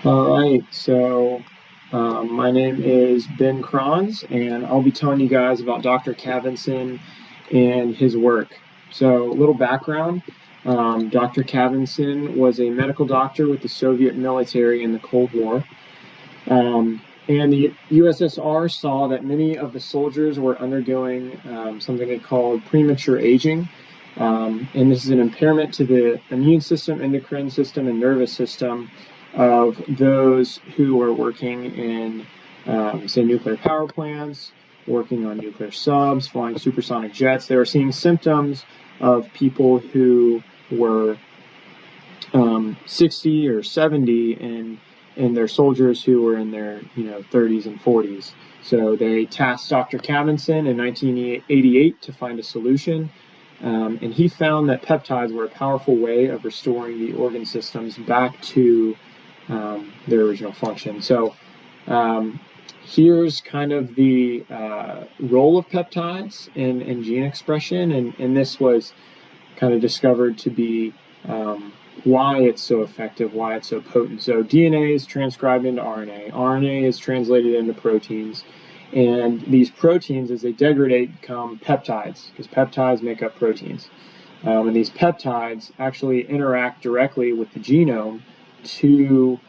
All right, so my name is Ben Kronz, and I'll be telling you guys about Dr. Khavinson and his work. So, a little background. Dr. Khavinson was a medical doctor with the Soviet military in the Cold War. And the USSR saw that many of the soldiers were undergoing something they called premature aging. And this is an impairment to the immune system, endocrine system, and nervous system of those who were working in, say, nuclear power plants, working on nuclear subs, flying supersonic jets. They were seeing symptoms of people who were 60 or 70 and their soldiers who were in their 30s and 40s. So they tasked Dr. Khavinson in 1988 to find a solution. And he found that peptides were a powerful way of restoring the organ systems back to their original function. So here's kind of the role of peptides in gene expression, and this was kind of discovered to be why it's so effective, why it's so potent. So DNA is transcribed into RNA. RNA is translated into proteins. And these proteins, as they degrade, become peptides, because peptides make up proteins. And these peptides actually interact directly with the genome to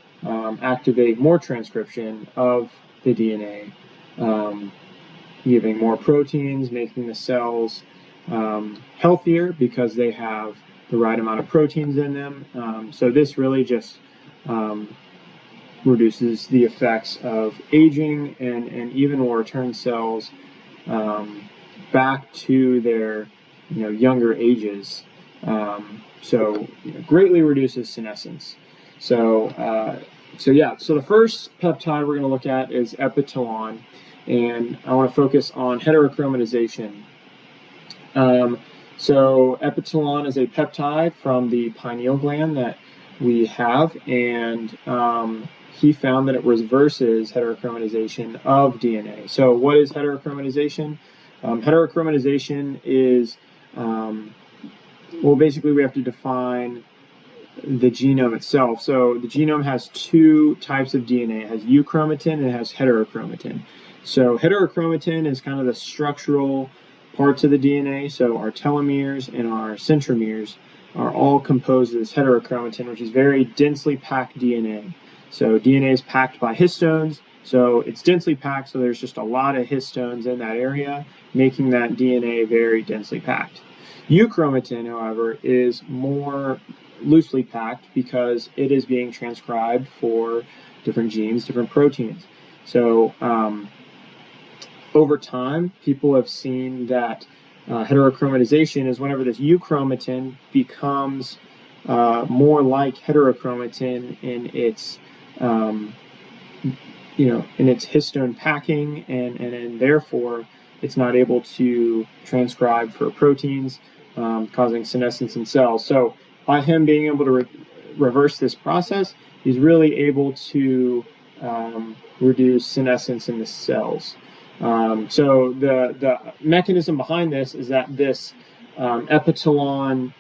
activate more transcription of the DNA, giving more proteins, making the cells healthier because they have the right amount of proteins in them. So this really just reduces the effects of aging and even will return cells back to their younger ages. So greatly reduces senescence. So the first peptide we're going to look at is Epitolon, and I want to focus on heterochromatization. So Epitolon is a peptide from the pineal gland that we have, and he found that it reverses heterochromatization of DNA. So what is heterochromatization? Heterochromatization is, basically we have to define the genome itself. So the genome has two types of DNA. It has euchromatin and it has heterochromatin. So heterochromatin is kind of the structural parts of the DNA. So our telomeres and our centromeres are all composed of this heterochromatin, which is very densely packed DNA. So DNA is packed by histones, so it's densely packed, so there's just a lot of histones in that area, making that DNA very densely packed. Euchromatin, however, is more loosely packed because it is being transcribed for different genes, different proteins. So over time, people have seen that heterochromatization is whenever this euchromatin becomes more like heterochromatin in its in its histone packing, and therefore it's not able to transcribe for proteins, causing senescence in cells. So by him being able to reverse this process, he's really able to reduce senescence in the cells. So the mechanism behind this is that this Epitolon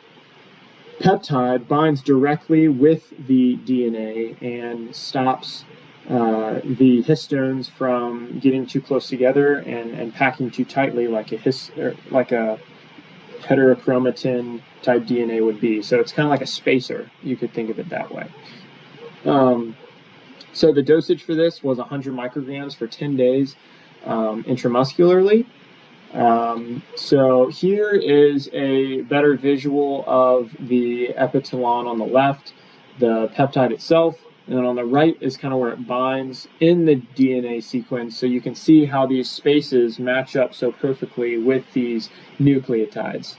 peptide binds directly with the DNA and stops the histones from getting too close together and packing too tightly like a heterochromatin type DNA would be. So it's kind of like a spacer. You could think of it that way. So the dosage for this was 100 micrograms for 10 days intramuscularly. So here is a better visual of the Epitolon on the left, the peptide itself, and then on the right is kind of where it binds in the DNA sequence, so you can see how these spaces match up so perfectly with these nucleotides.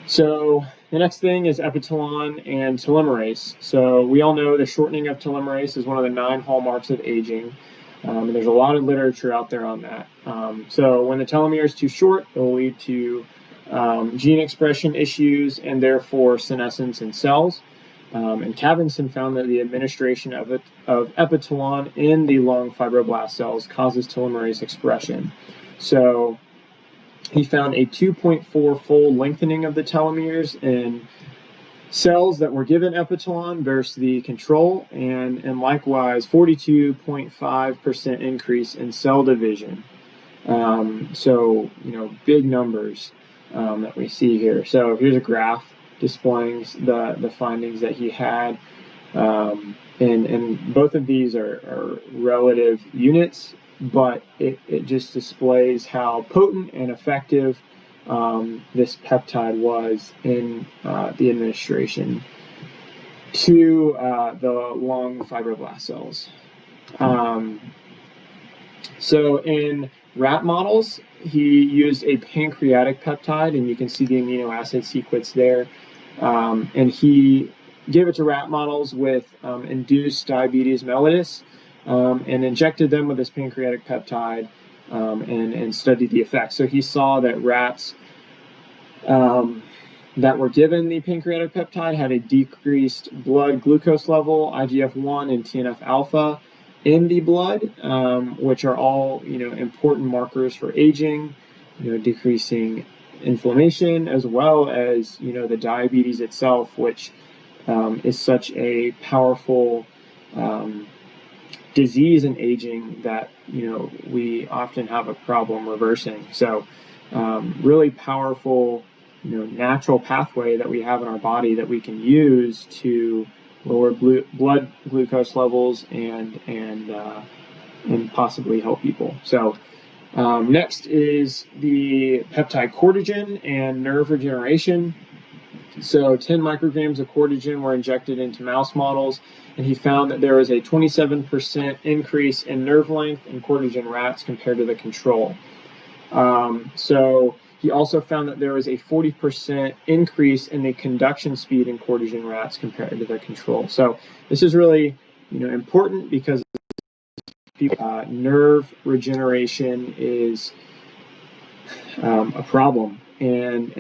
So the next thing is Epitolon and telomerase. So we all know the shortening of telomerase is one of the 9 hallmarks of aging. And there's a lot of literature out there on that. So when the telomere is too short, it will lead to gene expression issues and therefore senescence in cells. And Khavinson found that the administration of Epitolon in the lung fibroblast cells causes telomerase expression. So he found a 2.4-fold lengthening of the telomeres in cells that were given Epitolon versus the control, and likewise 42.5% increase in cell division. So, big numbers that we see here. So here's a graph displaying the findings that he had. And both of these are relative units, but it just displays how potent and effective this peptide was in the administration to the lung fibroblast cells. So in rat models, he used a pancreatic peptide, and you can see the amino acid sequence there. And he gave it to rat models with induced diabetes mellitus, and injected them with this pancreatic peptide and studied the effects. So he saw that rats that were given the pancreatic peptide had a decreased blood glucose level, IGF-1 and TNF-alpha in the blood, which are all important markers for aging, decreasing inflammation, as well as the diabetes itself, which is such a powerful disease in aging that we often have a problem reversing. So really powerful natural pathway that we have in our body that we can use to lower blood glucose levels and possibly help people. So next is the peptide cortigen and nerve regeneration. So 10 micrograms of cortigen were injected into mouse models, and he found that there was a 27% increase in nerve length in cortigen rats compared to the control. So he also found that there was a 40% increase in the conduction speed in cortigen rats compared to the control. So this is really important because nerve regeneration is a problem, and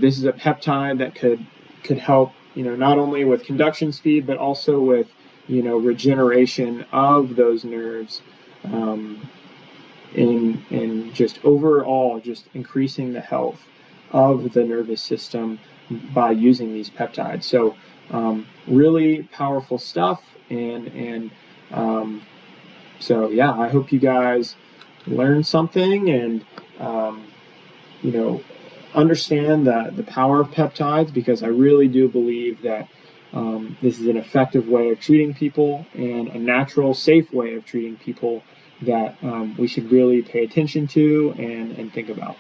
this is a peptide that could help not only with conduction speed but also with regeneration of those nerves, and just overall just increasing the health of the nervous system by using these peptides. So really powerful stuff, and so yeah, I hope you guys learned something and understand the power of peptides, because I really do believe that this is an effective way of treating people and a natural, safe way of treating people that we should really pay attention to and think about.